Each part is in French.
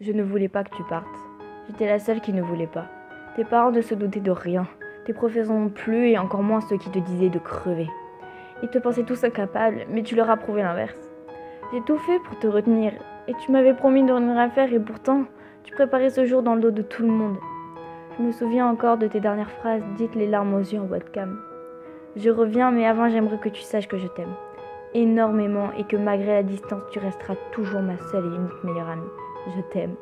Je ne voulais pas que tu partes. J'étais la seule qui ne voulait pas. Tes parents ne se doutaient de rien. Tes professeurs non plus, et encore moins ceux qui te disaient de crever. Ils te pensaient tous incapables, mais tu leur as prouvé l'inverse. J'ai tout fait pour te retenir, et tu m'avais promis de rien faire, et pourtant, tu préparais ce jour dans le dos de tout le monde. Je me souviens encore de tes dernières phrases, dites les larmes aux yeux en webcam. Je reviens, mais avant j'aimerais que tu saches que je t'aime. Énormément, et que malgré la distance, tu resteras toujours ma seule et unique meilleure amie. Je t'aime.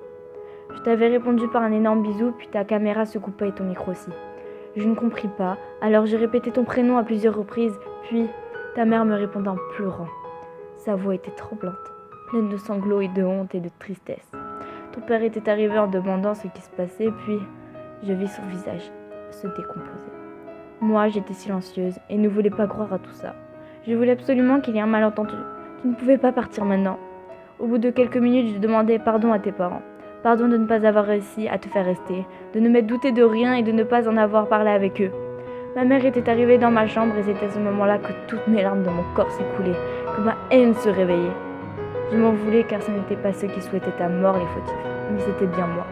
Je t'avais répondu par un énorme bisou, puis ta caméra se coupa et ton micro aussi. Je ne compris pas, alors j'ai répété ton prénom à plusieurs reprises, puis ta mère me répondait en pleurant. Sa voix était tremblante, pleine de sanglots et de honte et de tristesse. Ton père était arrivé en demandant ce qui se passait, puis je vis son visage se décomposer. Moi, j'étais silencieuse et ne voulais pas croire à tout ça. Je voulais absolument qu'il y ait un malentendu. Tu ne pouvais pas partir maintenant. Au bout de quelques minutes, je demandais pardon à tes parents. Pardon de ne pas avoir réussi à te faire rester, de ne m'être douté de rien et de ne pas en avoir parlé avec eux. Ma mère était arrivée dans ma chambre et c'est à ce moment-là que toutes mes larmes de mon corps s'écoulaient, que ma haine se réveillait. Je m'en voulais car ce n'était pas ceux qui souhaitaient ta mort les fautifs, mais c'était bien moi.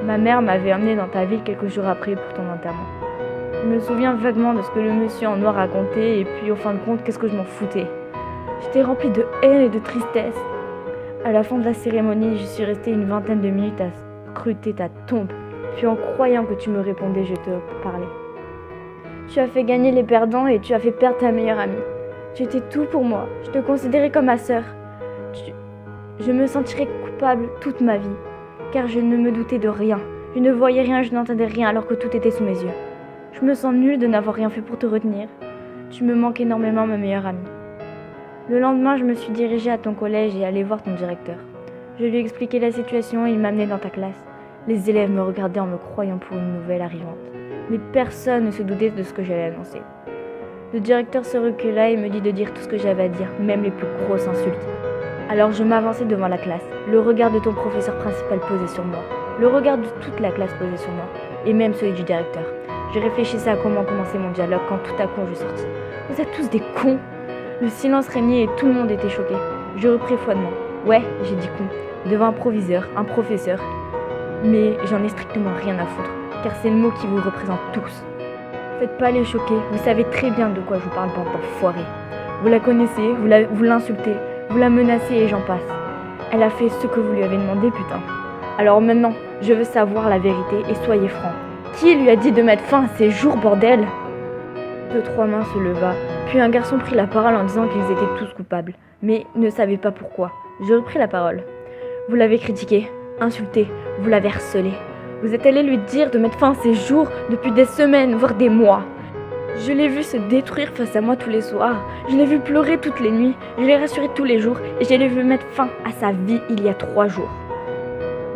Ma mère m'avait emmenée dans ta ville quelques jours après pour ton enterrement. Je me souviens vaguement de ce que le monsieur en noir racontait et puis au fin de compte, qu'est-ce que je m'en foutais. J'étais remplie de haine et de tristesse. À la fin de la cérémonie, je suis restée une vingtaine de minutes à scruter ta tombe, puis en croyant que tu me répondais, je te parlais. Tu as fait gagner les perdants et tu as fait perdre ta meilleure amie. Tu étais tout pour moi, je te considérais comme ma sœur. Je me sentirais coupable toute ma vie, car je ne me doutais de rien. Je ne voyais rien, je n'entendais rien alors que tout était sous mes yeux. Je me sens nulle de n'avoir rien fait pour te retenir. Tu me manques énormément, ma meilleure amie. Le lendemain, je me suis dirigée à ton collège et allée voir ton directeur. Je lui ai expliqué la situation et il m'a amenée dans ta classe. Les élèves me regardaient en me croyant pour une nouvelle arrivante. Mais personne ne se doutait de ce que j'allais annoncer. Le directeur se recula et me dit de dire tout ce que j'avais à dire, même les plus grosses insultes. Alors je m'avançai devant la classe. Le regard de ton professeur principal posé sur moi. Le regard de toute la classe posé sur moi. Et même celui du directeur. Je réfléchissais à comment commencer mon dialogue quand tout à coup je sortis. Vous êtes tous des cons! Le silence régnait et tout le monde était choqué. Je repris froidement. Ouais, j'ai dit con. Devant un proviseur, un professeur. Mais j'en ai strictement rien à foutre, car c'est le mot qui vous représente tous. Faites pas les choquer, vous savez très bien de quoi je vous parle, bande d'enfoirés. Vous la connaissez, vous l'insultez, vous la menacez et j'en passe. Elle a fait ce que vous lui avez demandé, putain. Alors maintenant, je veux savoir la vérité et soyez francs. Qui lui a dit de mettre fin à ces jours, bordel? 2-3 mains se leva, puis un garçon prit la parole en disant qu'ils étaient tous coupables, mais ne savait pas pourquoi. Je repris la parole. Vous l'avez critiqué, insulté, vous l'avez harcelé. Vous êtes allé lui dire de mettre fin à ses jours depuis des semaines, voire des mois. Je l'ai vu se détruire face à moi tous les soirs. Je l'ai vu pleurer toutes les nuits. Je l'ai rassuré tous les jours et je l'ai vu mettre fin à sa vie il y a 3 jours.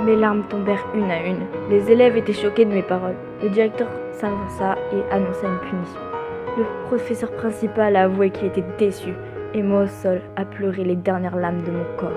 Mes larmes tombèrent une à une. Les élèves étaient choqués de mes paroles. Le directeur s'avança et annonça une punition. Le professeur principal a avoué qu'il était déçu et moi au sol à pleurer les dernières larmes de mon corps.